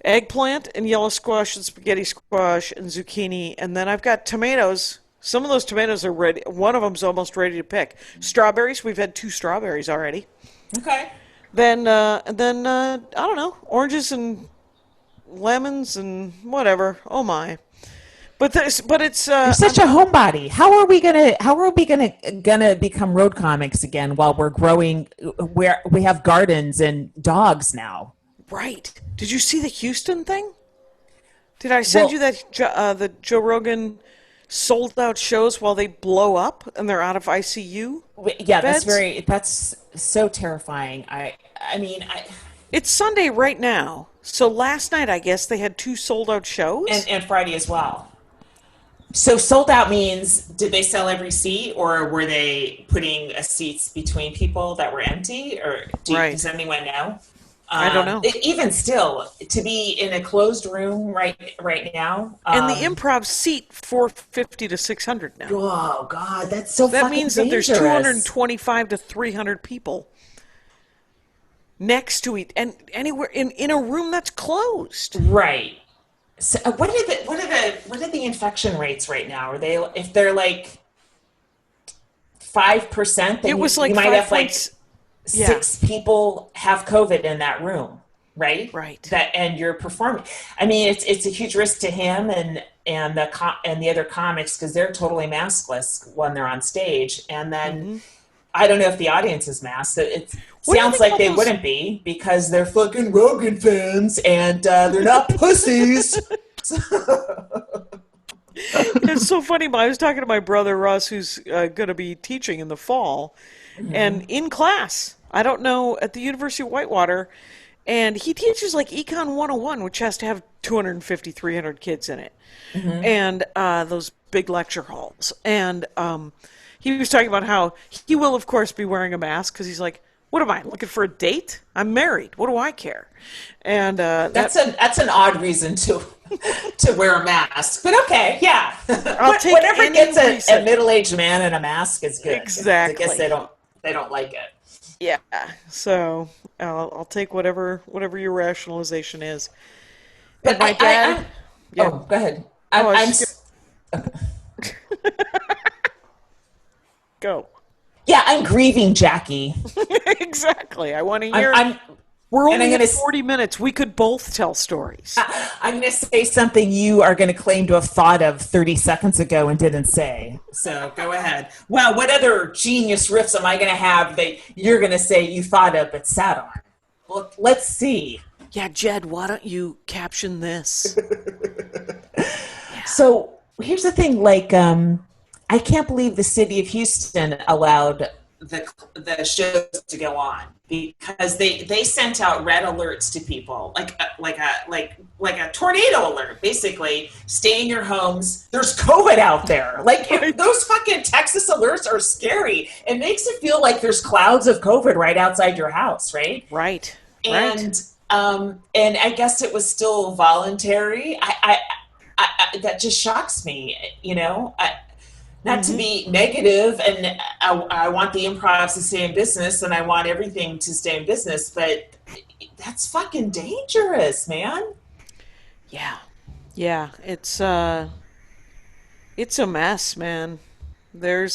eggplant and yellow squash and spaghetti squash and zucchini, and then I've got tomatoes. Some of those tomatoes are ready. One of them's almost ready to pick. Strawberries. We've had 2 strawberries already. Okay. Then I don't know, oranges and lemons and whatever. Oh my! But it's You're such a homebody. How are we gonna become road comics again while we're growing? Where we have gardens and dogs now. right. Did you see the Houston thing? Did I send you that the Joe Rogan sold out shows while they blow up and they're out of ICU? Yeah, beds? that's so terrifying. It's Sunday right now. So last night, I guess, they had 2 sold out shows. And Friday as well. So sold out means, did they sell every seat, or were they putting seats between people that were empty, or does anyone know? I don't know. Even still, to be in a closed room right now, and the improv seat 450 to 600 now. Oh God, that's so. That fucking means that there's dangerous. 225 to 300 people next to each, and anywhere in a room that's closed. Right. So what are the infection rates right now? Are they, if they're like 5%, then It was like you might 5 have like points. 6 people have COVID in that room, right? Right. That, and you're performing. I mean, it's a huge risk to him and the other comics, because they're totally maskless when they're on stage, and then. I don't know if the audience is masked. It sounds like they wouldn't be, because they're fucking Rogan fans and they're not pussies. It's so funny. I was talking to my brother Russ, who's going to be teaching in the fall, and in class, I don't know, at the University of Whitewater, and he teaches like Econ 101, which has to have 250, 300 kids in it, and those big lecture halls. And he was talking about how he will, of course, be wearing a mask, because he's like, what am I, looking for a date? I'm married. What do I care? And that's an odd reason to wear a mask, but okay, yeah. I'll take whatever any gets a reason. middle-aged man in a mask is good. Exactly. I guess they don't like it. Yeah. So I'll take whatever your rationalization is. But And my dad. Oh, go ahead. Go. Yeah, I'm grieving Jackie. Exactly. I want to hear. We're only at 40 minutes. We could both tell stories. I'm going to say something you are going to claim to have thought of 30 seconds ago and didn't say. So go ahead. Well, what other genius riffs am I going to have that you're going to say you thought of but sat on? Well, let's see. Yeah, Jed, why don't you caption this? So here's the thing, like, I can't believe the city of Houston allowed the shows to go on, because they sent out red alerts to people, like a tornado alert, basically. Stay in your homes. There's COVID out there. Like, those fucking Texas alerts are scary. It makes it feel like there's clouds of COVID right outside your house, right? Right. And I guess it was still voluntary. I that just shocks me, you know. Not to be negative, and I want the improvs to stay in business, and I want everything to stay in business, but that's fucking dangerous, man. Yeah. It's a mess, man. There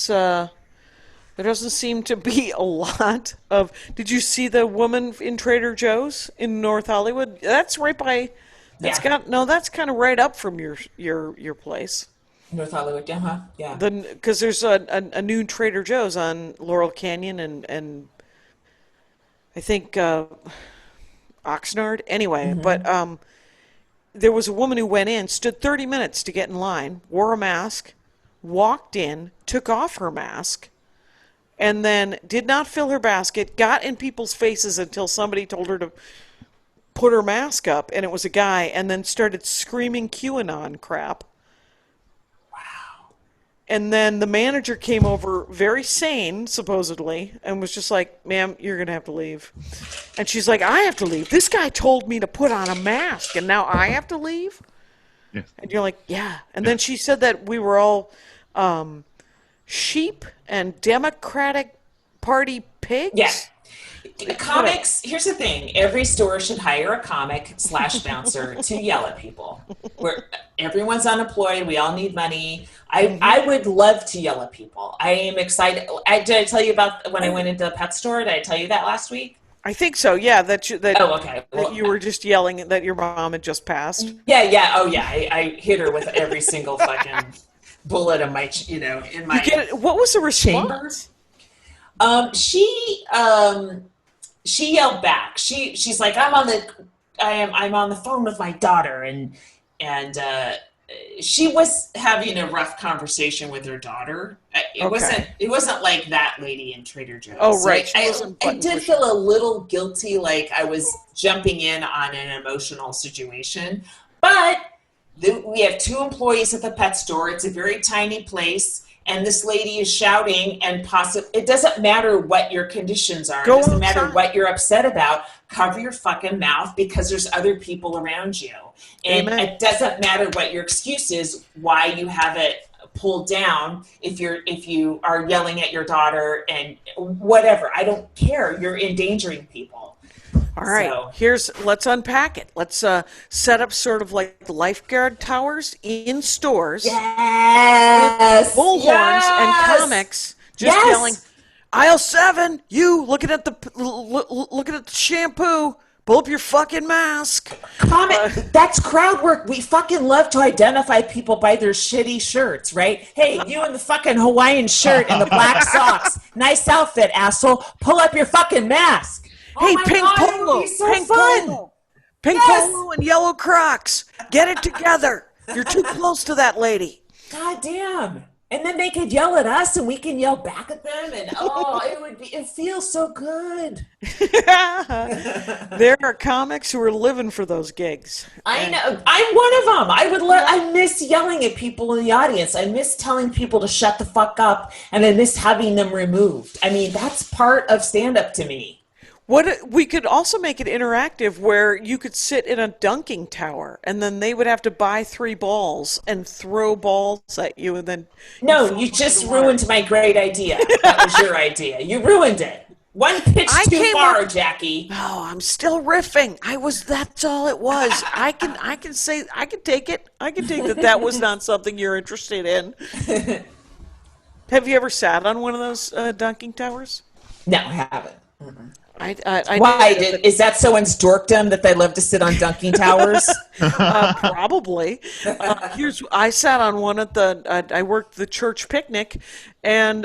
doesn't seem to be a lot of. Did you see the woman in Trader Joe's in North Hollywood? That's right by. That's kind of right up from your place. North Hollywood, yeah. Because there's a new Trader Joe's on Laurel Canyon and I think Oxnard. Anyway, but there was a woman who went in, stood 30 minutes to get in line, wore a mask, walked in, took off her mask, and then did not fill her basket, got in people's faces until somebody told her to put her mask up, and it was a guy, and then started screaming QAnon crap. And then the manager came over, very sane, supposedly, and was just like, ma'am, you're going to have to leave. And she's like, I have to leave. This guy told me to put on a mask, and now I have to leave? Yeah. And you're like, yeah. And then she said that we were all sheep and Democratic Party pigs? Yeah. Comics, here's the thing. Every store should hire a comic / bouncer to yell at people. Everyone's unemployed. We all need money. I would love to yell at people. I am excited. Did I tell you about when I went into the pet store? Did I tell you that last week? I think so, yeah. Oh, okay. That you were just yelling that your mom had just passed. Yeah. Oh, yeah. I hit her with every single fucking bullet in my, in my What was the response? She yelled back. She's like, I'm on the phone with my daughter, and she was having a rough conversation with her daughter. It wasn't like that lady in Trader Joe's. Oh, right. I did feel a little guilty, like I was jumping in on an emotional situation, but we have 2 employees at the pet store. It's a very tiny place. And this lady is shouting, and it doesn't matter what your conditions are. It doesn't matter what you're upset about. Cover your fucking mouth, because there's other people around you. And It doesn't matter what your excuse is, why you have it pulled down. If you are yelling at your daughter and whatever, I don't care. You're endangering people. All right, let's unpack it. Let's set up sort of like lifeguard towers in stores. Yes. With bullhorns and comics just yelling, aisle 7, you looking at the shampoo, pull up your fucking mask. That's crowd work. We fucking love to identify people by their shitty shirts, right? Hey, you in the fucking Hawaiian shirt and the black socks. Nice outfit, asshole. Pull up your fucking mask. Hey, pink polo, pink polo and yellow Crocs. Get it together. You're too close to that lady. God damn. And then they could yell at us and we can yell back at them, and it feels so good. There are comics who are living for those gigs. I know. I'm one of them. I miss yelling at people in the audience. I miss telling people to shut the fuck up, and I miss having them removed. I mean, that's part of stand-up to me. We could also make it interactive, where you could sit in a dunking tower, and then they would have to buy 3 balls and throw balls at you, and then... No, you just ruined my great idea. That was your idea. You ruined it. One pitch too far, Jackie. Oh, I'm still riffing. That's all it was. I can take it. I can take that was not something you're interested in. Have you ever sat on one of those dunking towers? No, I haven't. Mm-mm. Why? Is that someone's dorkdom that they love to sit on dunking towers? Probably. I sat on one at I worked the church picnic, and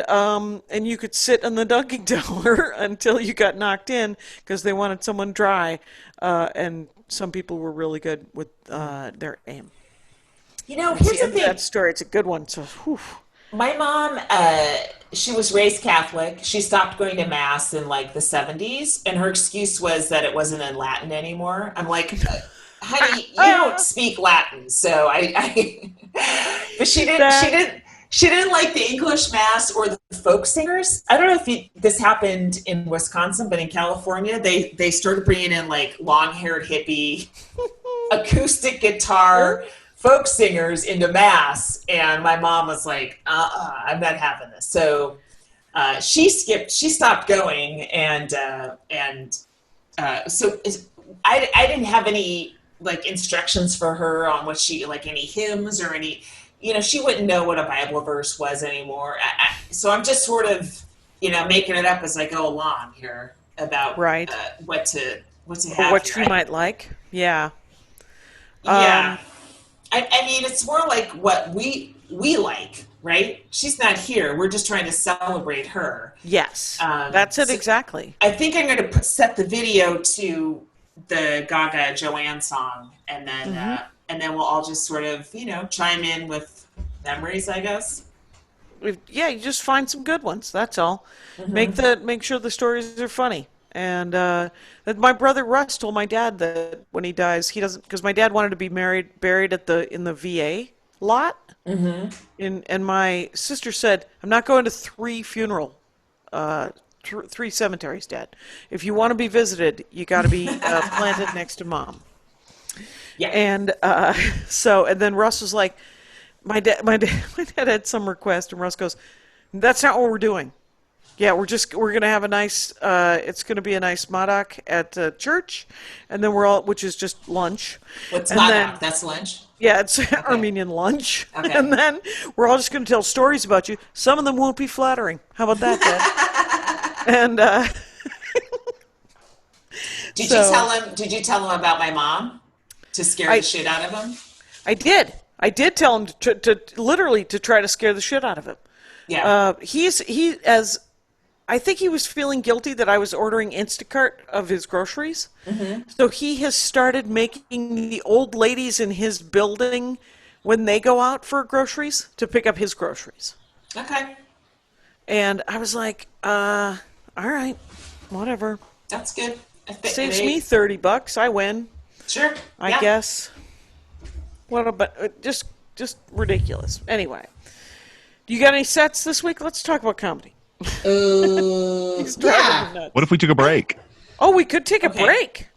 you could sit on the dunking tower until you got knocked in, because they wanted someone dry, and some people were really good with their aim. Here's the thing. That story, it's a good one. So, whew. My mom, she was raised Catholic. She stopped going to Mass in like the 70s, and her excuse was that it wasn't in Latin anymore. I'm like, honey, you don't speak Latin, so but she didn't like the English Mass or the folk singers. I don't know if this happened in Wisconsin, but in California, they started bringing in like long-haired hippie, acoustic guitar, folk singers into Mass, and my mom was like, I'm not having this. So she stopped going, and so I didn't have any like instructions for her on what she, like any hymns or any, she wouldn't know what a Bible verse was anymore. So I'm just sort of, making it up as I go along here about what to have. What you might like. Yeah. Yeah. I mean, it's more like what we like, right? She's not here. We're just trying to celebrate her. Yes, that's it, exactly. I think I'm going to set the video to the Gaga Joanne song, and then we'll all just sort of, chime in with memories, I guess. Yeah, you just find some good ones. That's all. Mm-hmm. Make sure the stories are funny. And my brother Russ told my dad that when he dies, he doesn't, because my dad wanted to be buried in the VA lot. And my sister said, I'm not going to 3 cemeteries, Dad. If you want to be visited, you got to be planted next to Mom. Yeah. And and then Russ was like, my dad had some request, and Russ goes, that's not what we're doing. Yeah, we're gonna have a nice. It's gonna be a nice madak at church, and then which is just lunch. What's and madak? That's lunch. Yeah, it's Armenian lunch. Okay. And then we're all just gonna tell stories about you. Some of them won't be flattering. How about that, Dad? And did you tell him about my mom to scare the shit out of him? I did. I did tell him to literally to try to scare the shit out of him. Yeah. I think he was feeling guilty that I was ordering Instacart of his groceries. So he has started making the old ladies in his building, when they go out for groceries, to pick up his groceries. Okay. And I was like, all right, whatever. That's good. Saves me $30. I win. Sure. I guess. What about just ridiculous. Anyway, do you got any sets this week? Let's talk about comedy. He's driving me nuts. What if we took a break? Oh, we could take a break.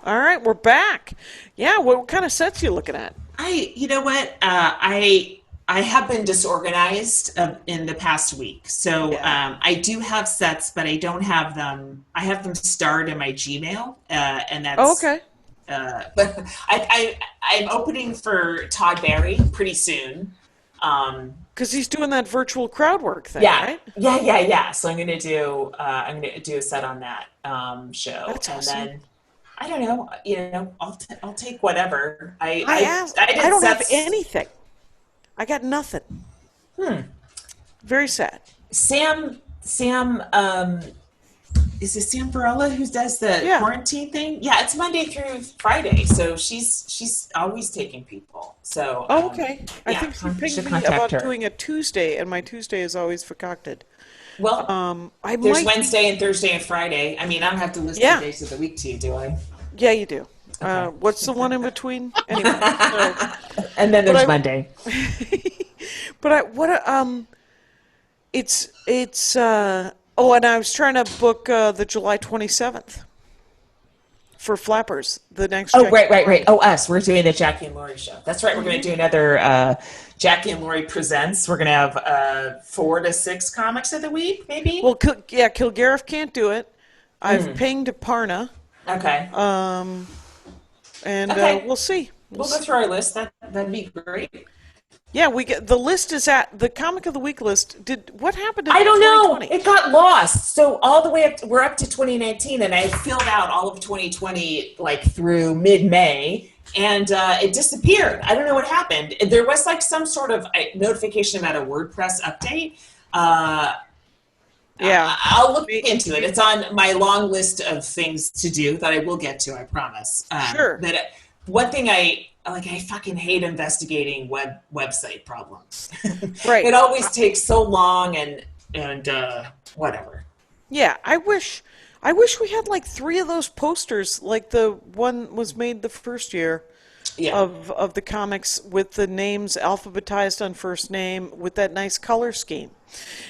All right, we're back. Yeah, what kind of sets are you looking at? You know what? I have been disorganized in the past week. So I do have sets, but I don't have them. I have them starred in my Gmail, and that's okay. But I'm opening for Todd Barry pretty soon. Because he's doing that virtual crowd work thing, yeah. right? Yeah. So I'm gonna do a set on that show. That's awesome. And then I don't know, I'll take whatever. I don't have anything. I got nothing. Very sad. Sam, is it Sam Varela who does the quarantine thing? Yeah, it's Monday through Friday, so she's always taking people. So okay. I think she pinged me about doing a Tuesday, and my Tuesday is always concocted. Well, there's Wednesday and Thursday and Friday. I mean, I don't have to list the days of the week to you, do I? Yeah, you do. Okay. What's the one in between? Anyway, and then there's Monday. And I was trying to book the July 27th for Flappers, the next. Oh, right. Oh, us. We're doing the Jackie and Laurie Show. That's right. We're going to do another Jackie and Laurie Presents. We're going to have 4 to 6 comics of the week, maybe. Well, Kilgariff can't do it. I've pinged Parna. Okay. We'll see. We'll go through our list. That'd be great. Yeah, the list is at the comic of the week list. What happened? I don't know. It got lost. So all the way up, we're up to 2019, and I filled out all of 2020 like through mid-May, and it disappeared. I don't know what happened. There was like some sort of notification about a WordPress update. I'll look into it. It's on my long list of things to do that I will get to. I promise. Sure. But one thing I fucking hate investigating website problems. Right. It always takes so long and whatever. Yeah, I wish we had like 3 of those posters, like the one was made the first year of the comics with the names alphabetized on first name with that nice color scheme.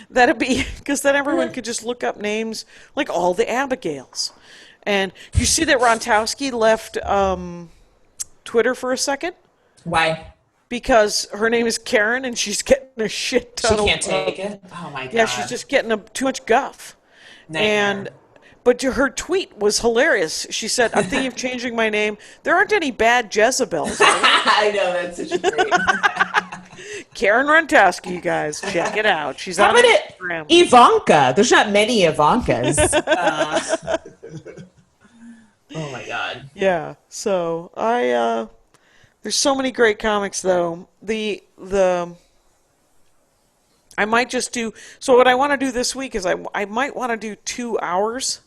That'd be, because then everyone could just look up names like all the Abigails. And you see that Rontowski left Twitter for a second. Why? Because her name is Karen and she's getting a shit ton. She can't take it. Oh my god. Yeah, she's just getting too much guff. Nightmare. But her tweet was hilarious. She said, "I'm thinking of changing my name. There aren't any bad Jezebels." I know, that's such a great. Karen Rontowski, you guys, check it out. She's How on about Instagram. Ivanka? There's not many Ivankas. Oh my god. Yeah. So there's so many great comics though. I might just do. So what I want to do this week is I might want to do 2 hours.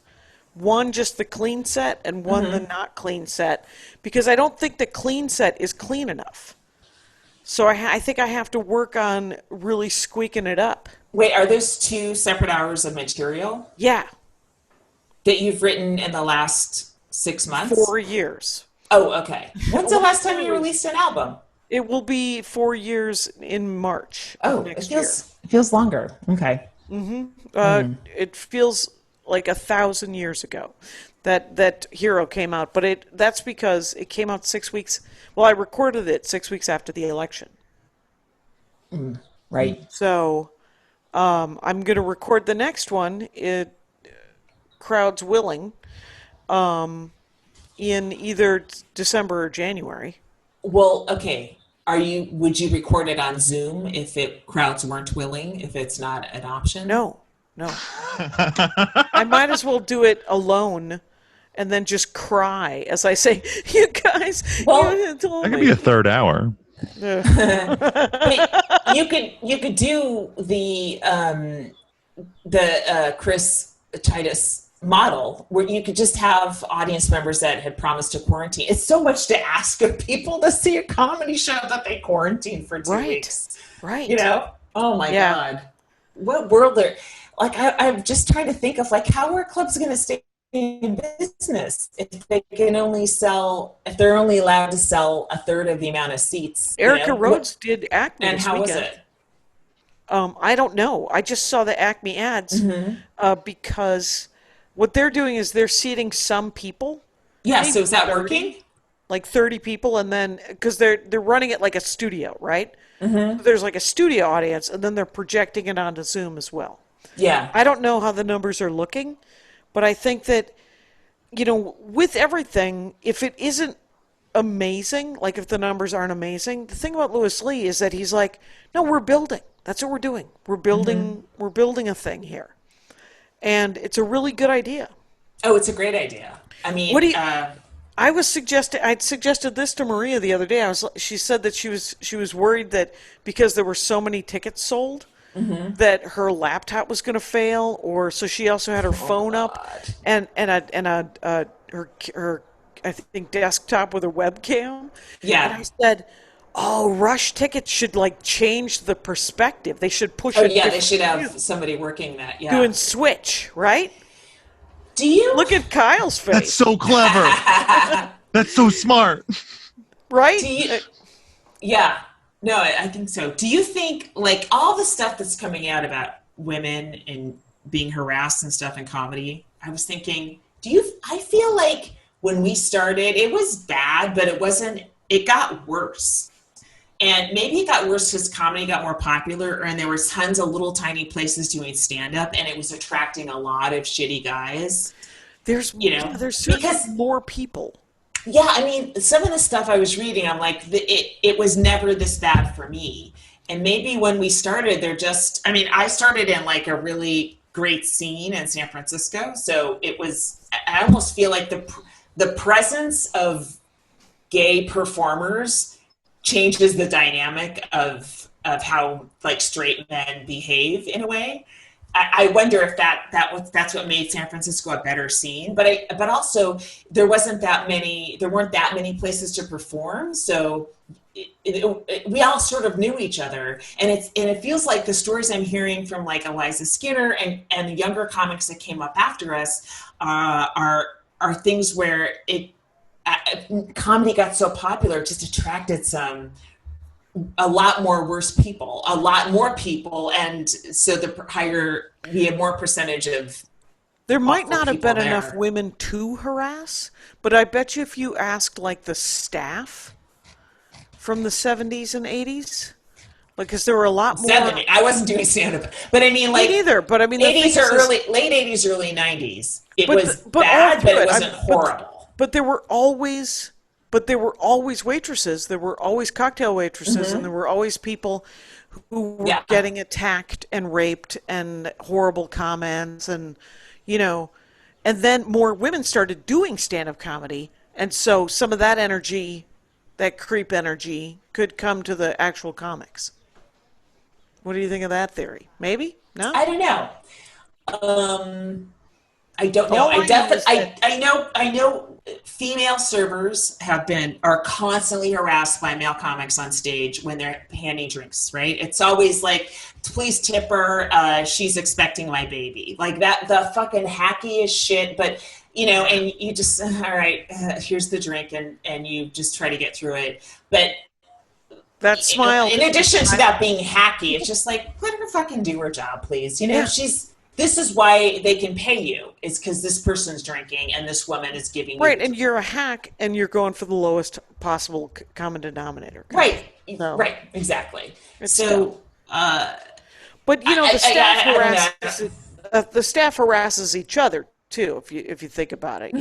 One just the clean set and one the not clean set, because I don't think the clean set is clean enough. So I think I have to work on really squeaking it up. Wait, are those 2 separate hours of material? Yeah. That you've written in the last 6 months? 4 years. Oh, okay. When's the last time you released an album? It will be 4 years in March of next year. It feels longer. Okay. It feels like 1,000 years ago that Hero came out, but that's because it came out 6 weeks. Well, I recorded it 6 weeks after the election. Right. So I'm going to record the next one, crowds willing, in either December or January. Well, okay. Would you record it on Zoom if crowds weren't willing, if it's not an option? No. I might as well do it alone and then just cry as I say, you guys, you told That could me. be a third hour. But you could do the Chris Titus model where you could just have audience members that had promised to quarantine. It's so much to ask of people to see a comedy show that they quarantine for 2 weeks. Right. You know? Oh my God. What world are I'm just trying to think of how are clubs going to stay in business if they're only allowed to sell a third of the amount of seats. Erica Rhodes did Acme and this how weekend. was it? I don't know. I just saw the Acme ads because what they're doing is they're seating some people. Yeah, so is that working? Like 30 people, and then because they're running it like a studio, right? There's like a studio audience, and then they're projecting it onto Zoom as well. Yeah. I don't know how the numbers are looking, but I think that, with everything, if it isn't amazing, like if the numbers aren't amazing, the thing about Louis Lee is that he's like, no, we're building. That's what we're doing. We're building a thing here. And it's a really good idea. Oh, it's a great idea. I mean, I'd suggested this to Maria the other day. She said that she was worried that because there were so many tickets sold, that her laptop was going to fail, so she also had her phone up and her I think desktop with a webcam. Yeah. And I said, oh, Rush tickets should change the perspective. They should push. Oh yeah, they should have somebody working that. Yeah. Doing switch, right? Do you look at Kyle's face? That's so clever. That's so smart. Right? Yeah. No, I think so. Do you think all the stuff that's coming out about women and being harassed and stuff in comedy? I was thinking, I feel like when we started, it was bad, but it got worse. And maybe it got worse because comedy got more popular and there was tons of little tiny places doing stand-up and it was attracting a lot of shitty guys. There's certainly more people. Yeah, I mean, some of the stuff I was reading, I'm like, it was never this bad for me. And maybe when we started, I started in a really great scene in San Francisco. So I almost feel like the presence of gay performers changes the dynamic of how like straight men behave in a way. I wonder if that's what made San Francisco a better scene. But also there weren't that many places to perform, so we all sort of knew each other, and it feels like the stories I'm hearing from like Eliza Skinner and the younger comics that came up after us are things where comedy got so popular, it just attracted a lot more worse people, a lot more people, and so we have more percentage of. There might not have been enough women to harass, but I bet you if you asked like the staff from the 70s and 80s, because there were a lot more. I wasn't doing stand-up, but I mean, like me neither. But I mean, late 80s, early 90s. It was bad, but it wasn't horrible. But there were always waitresses. There were always cocktail waitresses, and there were always people who were getting attacked and raped and horrible comments, and and then more women started doing stand-up comedy, and so some of that energy, that creep energy, could come to the actual comics. What do you think of that theory? Maybe? No? I don't know. I don't know. I know female servers are constantly harassed by male comics on stage when they're handing drinks, right? It's always like, please tip her, she's expecting my baby. Like that, the fucking hackiest shit. But, and you just, all right, here's the drink, and you just try to get through it. But that smile. In addition to that being hacky, it's just like, let her fucking do her job, please. This is why they can pay you, is because this person's drinking and this woman is giving you. Right, and you're a hack, and you're going for the lowest possible common denominator. Right, so, right, exactly. So, but the staff harasses each other too, if you think about it,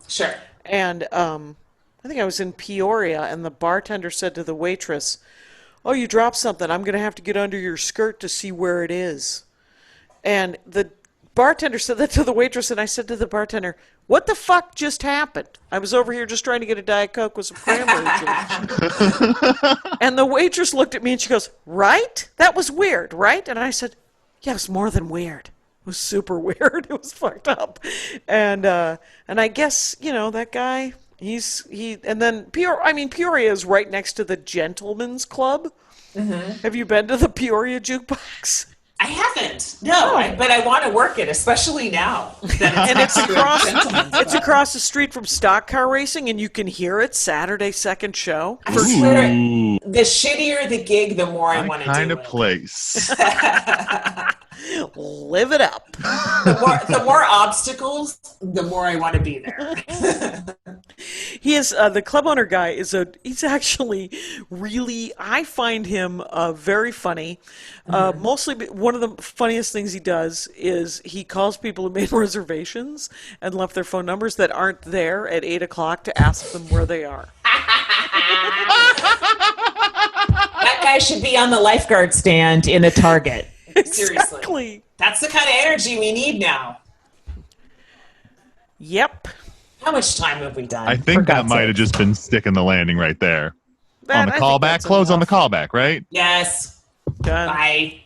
Sure. And I think I was in Peoria, and the bartender said to the waitress, "Oh, you dropped something. I'm going to have to get under your skirt to see where it is." And the bartender said that to the waitress, and I said to the bartender, "What the fuck just happened? I was over here just trying to get a Diet Coke with some cranberry juice." And the waitress looked at me, and she goes, "Right? That was weird, right?" And I said, "Yes, more than weird. It was super weird. It was fucked up." And I guess, that guy, and then Peoria is right next to the Gentleman's Club. Mm-hmm. Have you been to the Peoria Jukebox? I haven't. No, but I want to work it, especially now. And it's across the street from stock car racing, and you can hear it Saturday second show. I swear, the shittier the gig, the more I want to do it. Kind of place. Live it up. The more obstacles, the more I want to be there. He is the club owner guy. He's actually really. I find him very funny. Mostly, one of the funniest things he does is he calls people who made reservations and left their phone numbers that aren't there at 8:00 to ask them where they are. That guy should be on the lifeguard stand in a Target. Exactly. Seriously. That's the kind of energy we need now. Yep. How much time have we done? I think that might have just been sticking the landing right there. On the callback, close on the callback, right? Yes. Done. Bye.